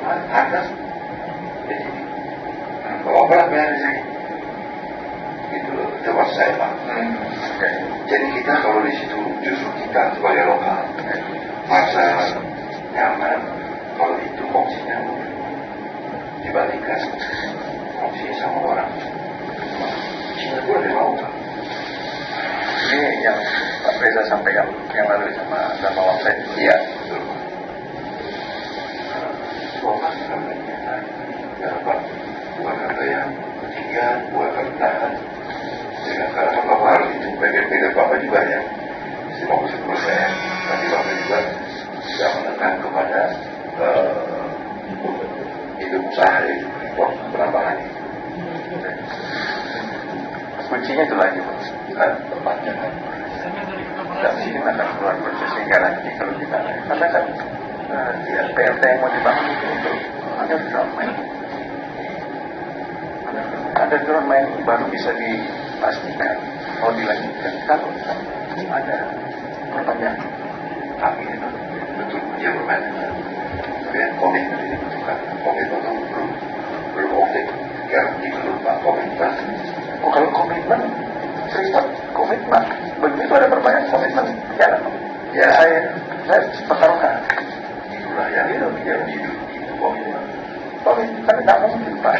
Ada. Jadi kalau apa yang di sini? Itu tempat saya Pak. Jadi kita kalau di situ justru kita sebagai lokal merasa nyaman. Kalau itu opsinya dibandingkan opsi sama orang Cina itu lebih mau Pak. Ini yang Pak Reza sampaikan yang lalu sama Dharma Wangsa. Iya betul. Bukan katanya dapat bukan kata yang ketiga, bukan kata tahan. Dengan kata Bapak harus itu bagian-bagian Bapak juga ya 50%, tapi Bapak juga tidak menekan kepada hidup usaha itu penambahan itu. Kuncinya itu lagi Tempatnya kan. tidak mungkin akan keluar proses sehingga nanti kalau kita karena kan PLT yang mau dibangun itu untuk underground main. Underground main baru bisa dipastikan mau dilanjutkan kalau ada perpanjangan. Tapi itu betul dia bermain. Kemudian komitmen ini dibutuhkan. Komitmen itu belum oke. Garanti belum Pak komitmen. Oh kalau komitmen cerita komitmen begitu ada perpanjangan komitmen jalan. Ya saya pertaruhkan. Itulah yang hidup komitmen. Komitmen kan tidak mungkin Pak.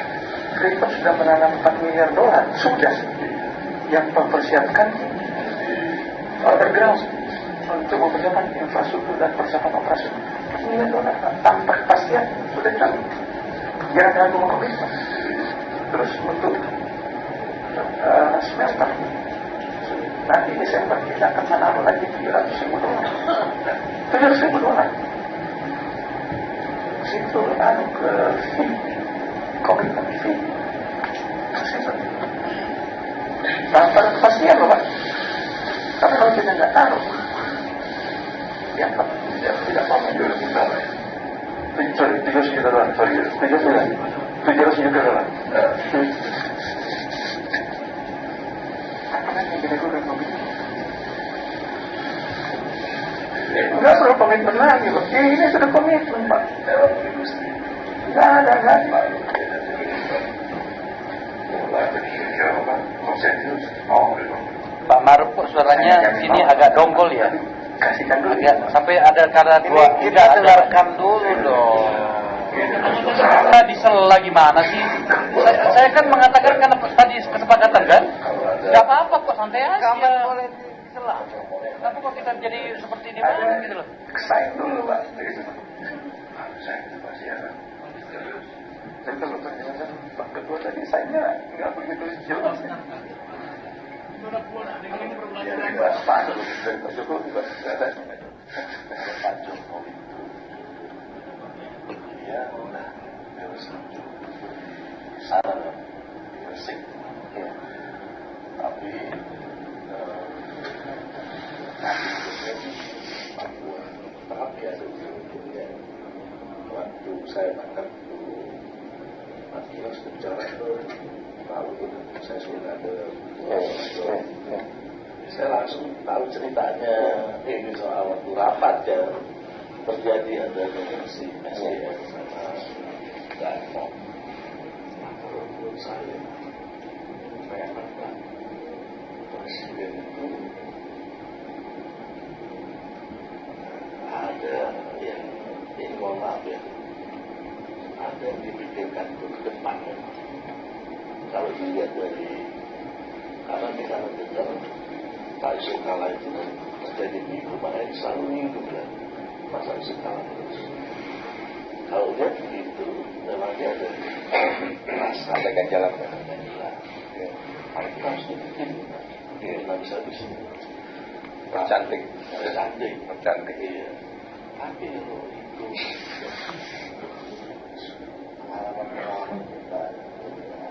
Freeport sudah menanam $4 miliar sudah yang mempersiapkan underground untuk mempersiapkan infrastruktur dan persiapan operasi $4 miliar tanpa kepastian sudah jelas jangan ragu komitmen. Terus untuk smelter nanti Desember kita akan menaruh lagi $700.000 situ ke komitmen fee tanpa kepastian loh Pak. Tapi kalau kita nggak taruh ya Pak tidak mau menjual kita lah ya. $700 juta apa lagi kita kurang komitmen nggak perlu komitmen lagi Pak. Ini sudah komitmen Pak. Nggak ada Pak. Pak Maruf kok suaranya sini agak dongkol ya. Kasihkan dulu Agak, sampai ada kata dua. Kita dengarkan dulu dong. Kita disela gimana sih? Saya kan mengatakan karena tadi kesepakatan kan. Gak apa-apa kok santai aja. Kamu boleh disela. Tapi kok kita jadi seperti ini banget gitu loh. Kesain dulu Pak. Saya itu pasti akan Dan kalau ternyata Pak Ketua tadi saya nggak begitu jelas. Ya, Pak Jokowi juga nggak ada. Pak Jokowi dia harus saran bersih tapi tapi ada ujung-ujungnya waktu saya makan Mas Kinos bicara itu lalu saya sudah ada saya langsung tahu ceritanya ini soal waktu rapat ya terjadi ada koneksi SDM sama Danmok. Menurut saya memang Pak Presiden itu ada yang ini mohon maaf ya ada yang dipikirkan untuk ke depan ya. Kalau dilihat dari karena kita mendengar Pak Yusuf Kala itu terjadi minggu makanya selalu minggu kan masa Yusuf Kala terus kalau lihat begitu memang dia ada rasa ada ganjalan itu harus dibikin dia nggak bisa Cantik. iya tapi kalau itu pengalaman kita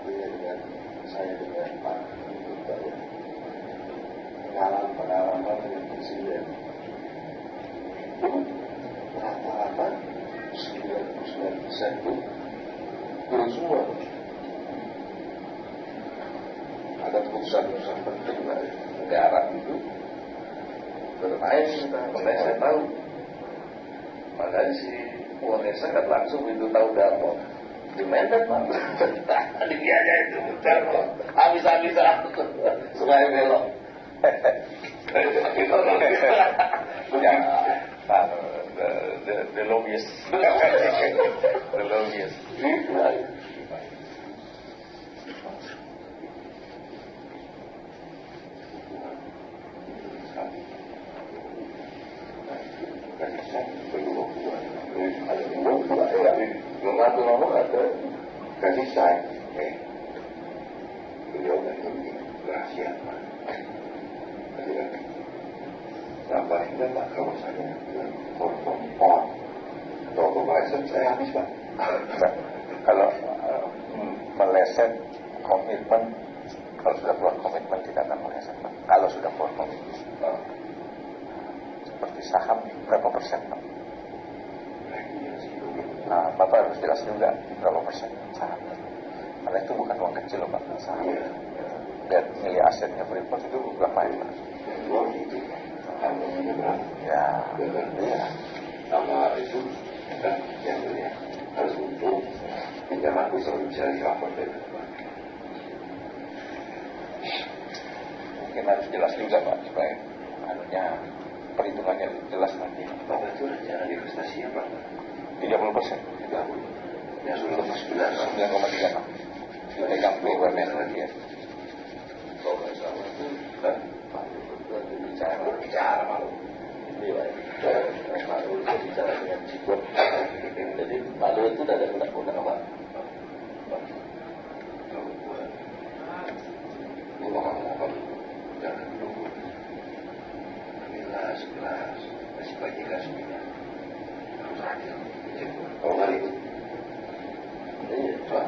dengan saya dengan Pak pengalaman dengan Presiden rata-rata 99% itu turun semua ada keputusan-keputusan penting dari negara itu bermain kita mulai saya tahu Makanya si Wanesa kan langsung itu tahu Darmo. Di Medan mah. Tadi dia aja itu Darmo. Habis-habisan. Sungai belok. The lobbyist. The lobbyist. Kasih saya, beliau kan ini rahasia, tambahin kan Pak kalau saya korban atau pembahasan saya habis Pak. Kalau meleset komitmen, kalau sudah keluar komitmen tidak akan meleset Pak. Kalau sudah keluar komitmen, seperti saham berapa persen Pak? Nah, Bapak harus jelas juga berapa persen saham. Karena itu bukan uang kecil loh Pak, saham. Dan nilai asetnya Freeport itu berapa ya Pak? Ya, iya. Sama itu kan yang mulia harus untung. Pinjaman aku selalu bisa di-cover dari mungkin harus jelas juga Pak supaya perhitungannya jelas nanti. Bapak itu rencana investasi apa? 30%. Ya sudah 9,36 dipegang BUMN lagi ya. kalau nggak salah itu kan bicara malu malu itu bicara dengan cikot. Jadi malu itu ada undang-undang apa? Gue ngomong jangan dulu gelas masih bagi gelas minyak harus adil. Kalau nggak itu Pak.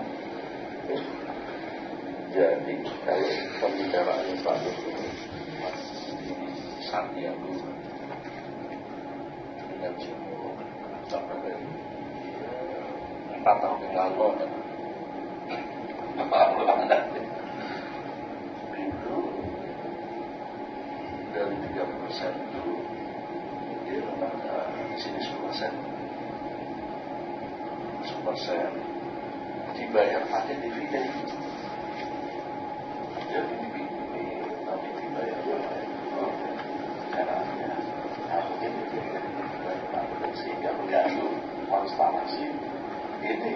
Jadi kalau pembicaraan Pak Jokowi Mas Sandiaga dengan semua sampai dari 4 tahun yang lalu apa nanti itu dari 30% itu dia ada sini 10%. 10% dibayar pakai dividen. Jadi tapi dibayar karena mungkin sehingga mengganggu konstelasi ini.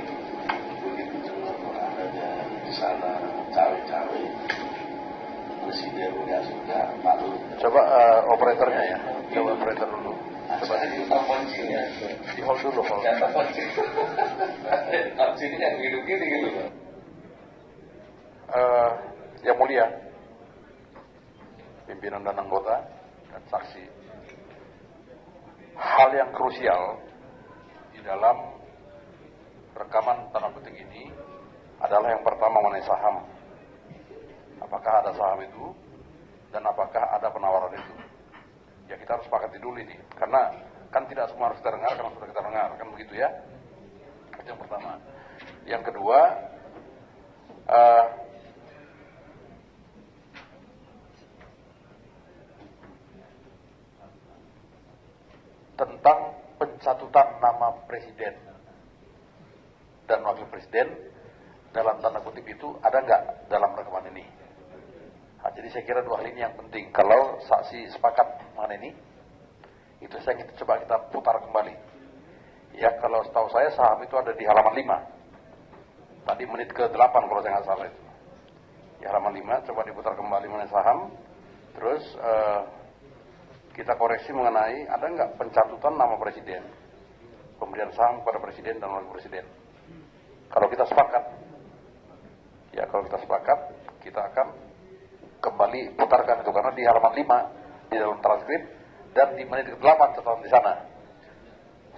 Begitu juga ada di sana cawe-cawe presiden nggak suka malu. Coba operatornya ya, coba operator dulu. Coba telepon sini ya. Di hold dulu, hold. Ya telepon sini. Sini yang hidup gini gitu. Yang mulia, pimpinan dan anggota dan saksi, hal yang krusial di dalam rekaman tanda petik ini adalah yang pertama mengenai saham. Apakah ada saham itu dan apakah ada penawaran itu? Ya kita harus sepakati dulu ini, karena kan tidak semua harus kita dengar, karena sudah kita dengar, kan begitu ya? Itu yang pertama. Yang kedua, tentang pencatutan nama presiden dan wakil presiden dalam tanda kutip itu ada nggak dalam rekaman ini? Nah, jadi saya kira dua hal ini yang penting. Kalau saksi sepakat mengenai ini, itu saya coba kita putar kembali. Ya kalau setahu saya saham itu ada di halaman 5. Tadi menit ke-8 kalau saya nggak salah itu. Di halaman 5 coba diputar kembali mengenai saham. Terus kita koreksi mengenai ada nggak pencatutan nama presiden, pemberian saham kepada presiden dan wakil presiden. Kalau kita sepakat, ya kalau kita sepakat, kita akan kembali putarkan itu karena di halaman 5 di dalam transkrip dan di menit ke-8 catatan di sana.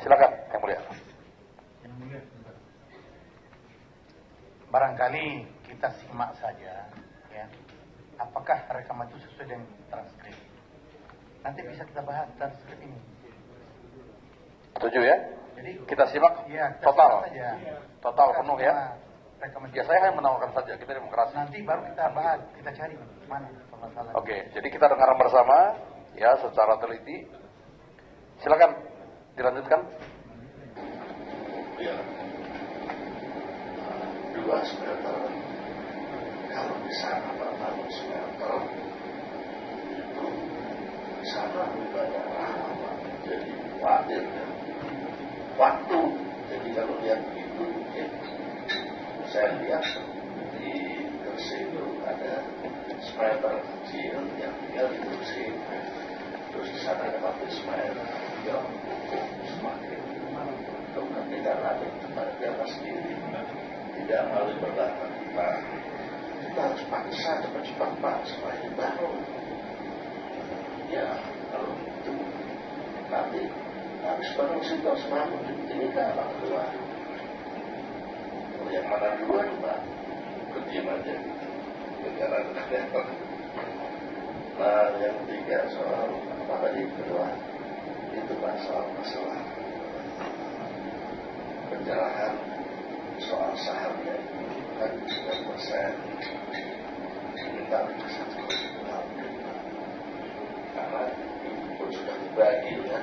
Silakan yang mulia. Barangkali kita simak saja, ya. Apakah rekaman itu sesuai dengan transkrip? Nanti bisa kita bahas transkrip ini. Setuju ya? Jadi kita simak ya, kita total, simak saja. total Kita penuh ya. Rekaman Ya saya hanya menawarkan saja, kita demokrasi. nanti baru kita bahas, kita cari mana permasalahan. Oke, jadi kita dengar bersama ya secara teliti. Silakan dilanjutkan. dia 2 smelter, kalau di sana bangun smelter itu di sana lebih banyak lama, jadi khawatir ya. Waktu, jadi kalau lihat itu ya, saya lihat di Gresik itu ada smelter kecil yang tinggal di Gresik, terus di sana ada pabrik smelter yang semakin kemudian tidak ada tempat jalan sendiri, tidak melalui perdagangan kita harus paksa cepat-cepat Pak supaya dibangun. Ya kalau itu nanti habis bangun situ semangat ini kan keluar. Yang mana duluan Pak? Berdiam aja. Nah yang ketiga soal apa tadi kedua itu Pak soal masalah penjelasan soal sahamnya kan 9% kita bisa karena itu sudah dibagi ya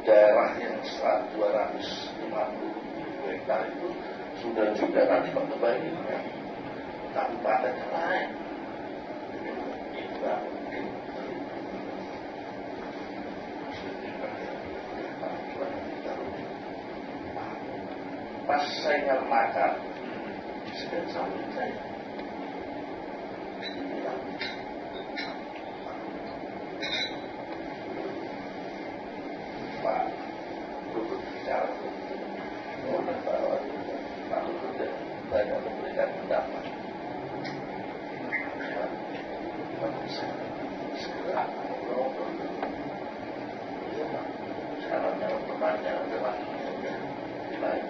daerah yang 250 hektar itu sudah juga nanti kembali ya kabupaten yang lain itu kan mungkin pas saya makan sedang samping saya bilang Pak Luhut bicara bahwa Pak Luhut banyak memberikan pendapat segera ngobrol sekarang yang pertanyaan terakhirnya lain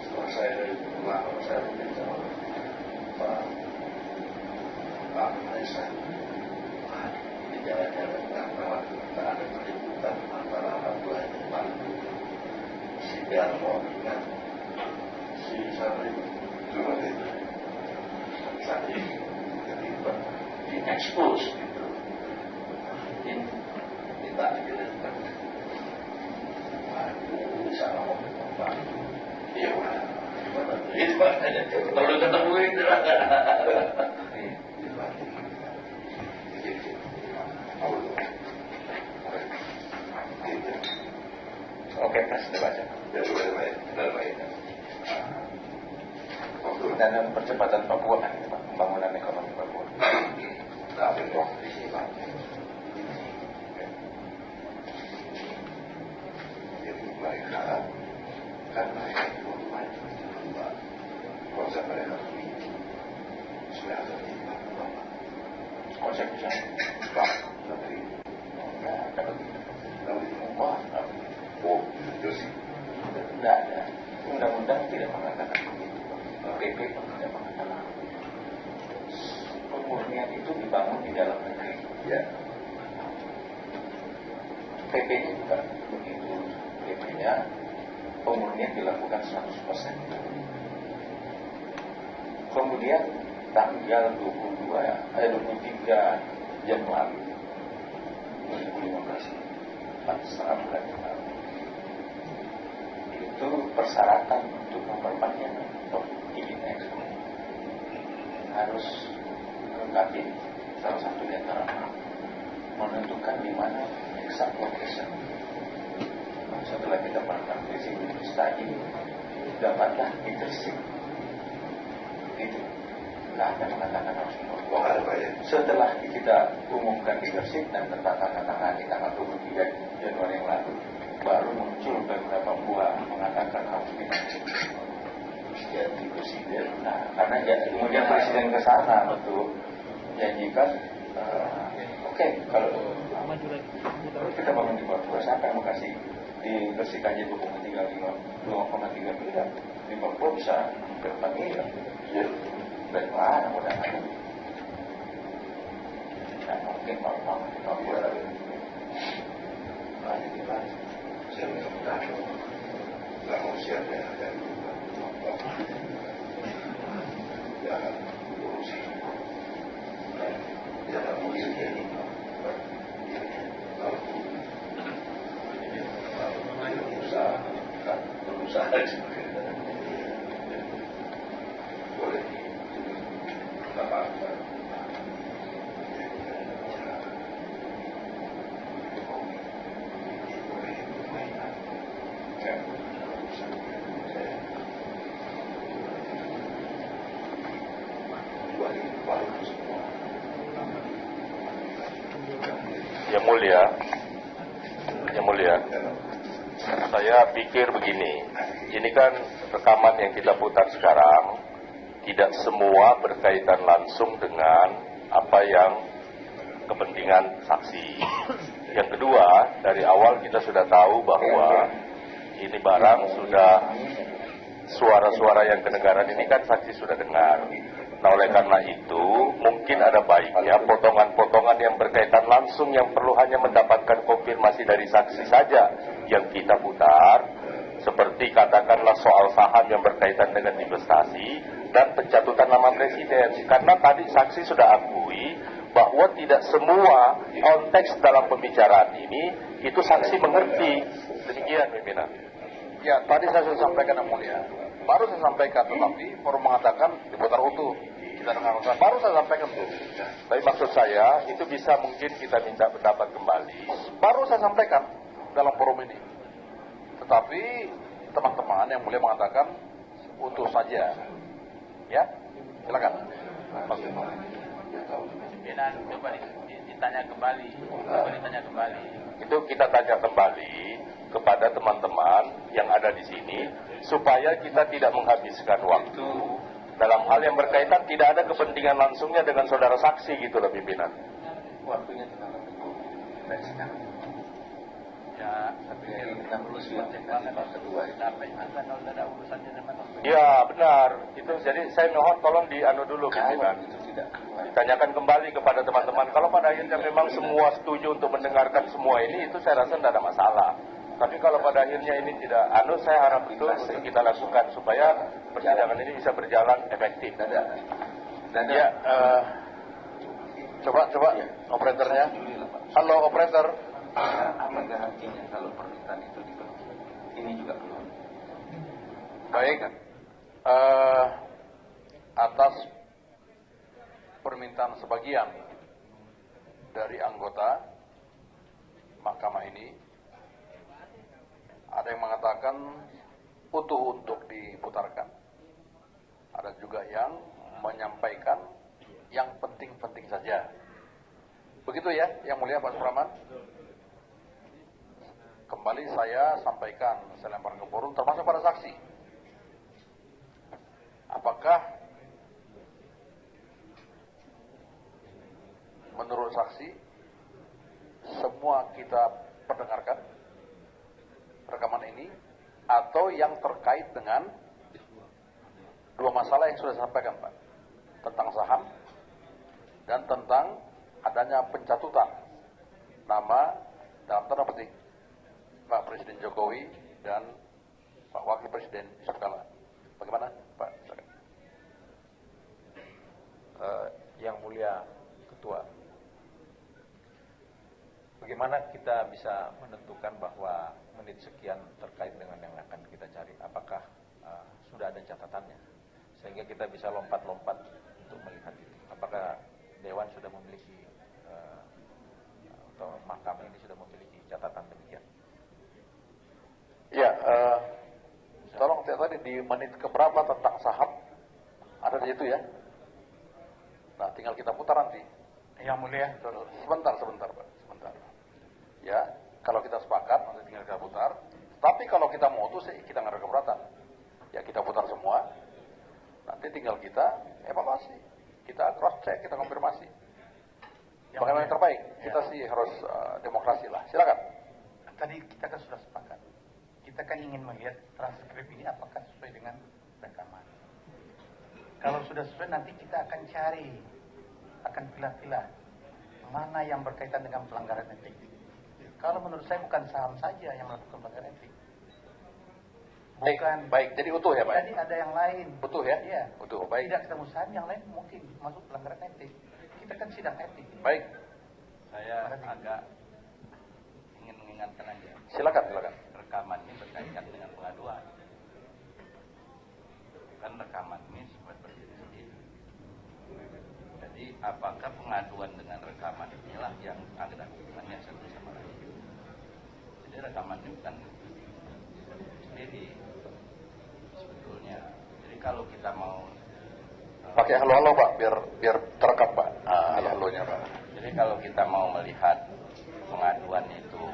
setelah saya pulang saya berbicara Pak Aisyah di jalan-jalan antara kita ada keributan antara anak buahnya Pak si Darmo dengan si Sabri Sabri terlibat di expose gitu ini kita dikirimkan bisa ngomong Pak iya Pak itu Pak perlu ketemu itu Oke, Mas, kita baca. Dan percepatan Papua kan, pembangunan ekonomi Papua. Tapi waktu di sini Pak itu mereka kan mereka itu konsep mereka sudah ada di Papua Konsepnya Pak Menteri kalau di rumah itu sih tidak ada. Undang-undang tidak mengatakan begitu. PP tidak mengatakan. Pemurnian itu dibangun di dalam negeri. ya PP-nya juga begitu. PP-nya pemurnian dilakukan 100%. Kemudian tanggal 23 Januari 2015, 4,5 bulan yang lalu, itu persyaratan untuk memperpanjang izin ekspor harus melengkapi salah satu di antara menentukan di mana exact location. Setelah kita melakukan feasibility study, dapatlah di Gresik. Itu nggak ada mengatakan harus ada Pak ya setelah kita umumkan di Gresik dan tertangani tanggal 23 Januari yang lalu, baru muncul beberapa buah mengatakan harus dinanti jadi presiden. Nah, karena ya, kemudian presiden ke sana betul janjikan, oke, kalau kita bangun di Papua, siapa yang mau kasih di Gresik aja 2,3 miliar, di Papua bisa ke 4 miliar. Dari mana modal ada? Nah, mungkin kalau di Papua Nanti kita saya minta nggak mau siap ya dari jangan korupsi jangan mau ini kalau Boleh. Bapak. Yang mulia, saya pikir begini, ini kan rekaman yang kita putar sekarang, tidak semua berkaitan langsung dengan apa yang kepentingan saksi. Yang kedua, dari awal kita sudah tahu bahwa ini barang sudah, suara-suara yang kenegaraan ini kan saksi sudah dengar. Nah, oleh karena itu, mungkin ada baiknya potongan-potongan yang berkaitan langsung yang perlu hanya mendapatkan konfirmasi dari saksi saja yang kita putar, seperti katakanlah soal saham yang berkaitan dengan investasi dan pencatutan nama presiden. Karena tadi saksi sudah akui bahwa tidak semua konteks dalam pembicaraan ini itu saksi mengerti. Demikian, pimpinan. Ya, tadi saya sudah sampaikan yang mulia. Baru saya sampaikan, tetapi baru mengatakan diputar utuh. Kita dengar, baru saya sampaikan tuh. Tapi maksud saya, itu bisa mungkin kita minta pendapat kembali. Baru saya sampaikan dalam forum ini. Tetapi teman-teman yang mulia mengatakan utuh saja. Ya, silakan. Pimpinan, coba ditanya kembali. Itu kita tanya kembali kepada teman-teman yang ada di sini, supaya kita tidak menghabiskan waktu dalam hal yang berkaitan tidak ada kepentingan langsungnya dengan saudara saksi gitu loh, pimpinan. Waktunya tinggal ya, tapi kita perlu siap kedua ya benar itu. Jadi saya mohon tolong dulu pimpinan, ditanyakan kembali kepada teman-teman. Kalau pada akhirnya memang semua setuju untuk mendengarkan semua ini, itu saya rasa tidak ada masalah. Tapi kalau pada akhirnya ini tidak, saya harap betul kita lakukan supaya persidangan ini bisa berjalan efektif. Ya, coba operatornya. Halo operator. Apakah artinya kalau permintaan itu dipenuhi? Ini juga belum. Baik. Atas permintaan sebagian dari anggota mahkamah ini, ada yang mengatakan utuh untuk diputarkan. Ada juga yang menyampaikan yang penting-penting saja. Begitu ya, yang mulia Pak Supraman. Kembali saya sampaikan, saya lempar ke forum, termasuk pada saksi. Apakah menurut saksi semua kita perdengarkan rekaman ini, atau yang terkait dengan dua masalah yang sudah saya sampaikan, Pak, tentang saham dan tentang adanya pencatutan nama dalam tanda petik Pak Presiden Jokowi dan Pak Wakil Presiden Yusuf Kala. Bagaimana, Pak? Yang mulia Ketua, bagaimana kita bisa menentukan bahwa menit sekian terkait dengan yang akan kita cari? Apakah sudah ada catatannya sehingga kita bisa lompat-lompat untuk melihat itu? Apakah Dewan sudah memiliki atau mahkamah ini sudah memiliki catatan demikian? Ya, tolong tadi di menit keberapa tentang saham ada di situ ya. Nah, tinggal kita putar nanti. Yang mulia, Sebentar Pak, sebentar. Ya, kalau kita sepakat nanti tinggal kita putar. Tapi kalau kita mau utuh sih kita nggak ada keberatan. Ya kita putar semua. Nanti tinggal kita evaluasi, kita cross check, kita konfirmasi. Bagaimana yang terbaik? Kita sih harus demokrasi lah. Silakan. tadi kita kan sudah sepakat. Kita kan ingin melihat transkrip ini apakah sesuai dengan rekaman. Kalau sudah sesuai nanti kita akan cari, akan pilah-pilah mana yang berkaitan dengan pelanggaran etik. Kalau menurut saya bukan saham saja yang melakukan pelanggaran etik. Bukan. Baik. Jadi utuh ya Pak? Jadi ada yang lain. Utuh ya? Iya. Utuh, baik. Tidak ketemu saham, yang lain mungkin masuk pelanggaran etik. Kita kan sidang etik. Baik. Saya agak ingin mengingatkan aja. Silakan. Rekaman ini berkaitan dengan pengaduan. apakah pengaduan dengan rekaman inilah yang ada hubungannya satu sama lain. Jadi rekaman ini bukan sendiri sebetulnya. Jadi kalau kita mau pakai halo-halo Pak, biar terekam Pak. Halo-halonya Pak. Jadi kalau kita mau melihat pengaduan itu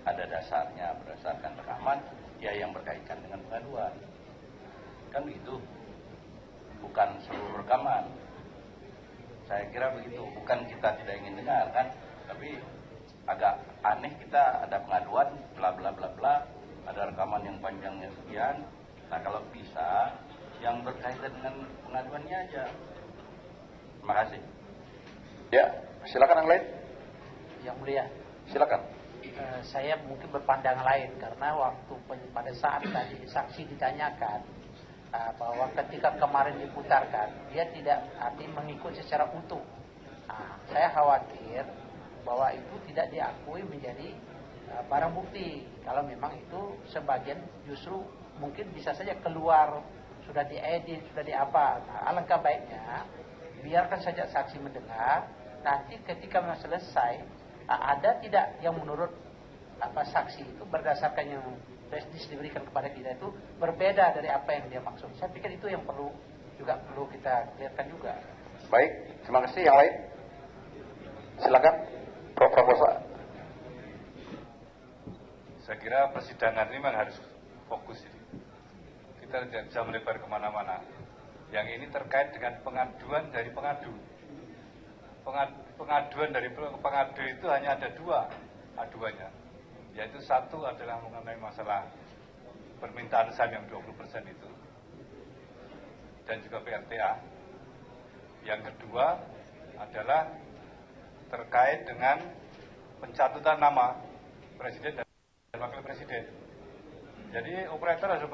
ada dasarnya berdasarkan rekaman, ya yang berkaitan dengan pengaduan. Kan begitu. Bukan seluruh rekaman. Saya kira begitu. Bukan kita tidak ingin dengar kan, tapi agak aneh kita ada pengaduan bla bla bla bla, ada rekaman yang panjangnya sekian. Nah, kalau bisa yang berkaitan dengan pengaduannya aja. Terima kasih. Ya, silakan yang lain. Yang mulia, Silakan. saya mungkin berpandangan lain karena waktu pada saat tadi saksi ditanyakan bahwa ketika kemarin diputarkan dia tidak mengikuti secara utuh. Saya khawatir bahwa itu tidak diakui menjadi barang bukti. Kalau memang itu sebagian justru mungkin bisa saja keluar sudah diedit, sudah diapa. Alangkah baiknya biarkan saja saksi mendengar. Nanti ketika memang selesai ada tidak yang menurut saksi itu berdasarkan yang prestis diberikan kepada kita itu berbeda dari apa yang dia maksud. Saya pikir itu yang perlu kita lihatkan juga. Baik, terima kasih. Yang lain, silakan, Prof. Prabowo. Saya kira persidangan ini memang harus fokus ini. Kita tidak bisa melebar kemana-mana. Yang ini terkait dengan pengaduan dari pengadu. Pengaduan dari pengadu itu hanya ada dua aduannya, yaitu satu adalah mengenai masalah permintaan SAN yang 20% itu dan juga PRTA. Yang kedua adalah terkait dengan pencatutan nama presiden dan wakil presiden. Jadi operator harus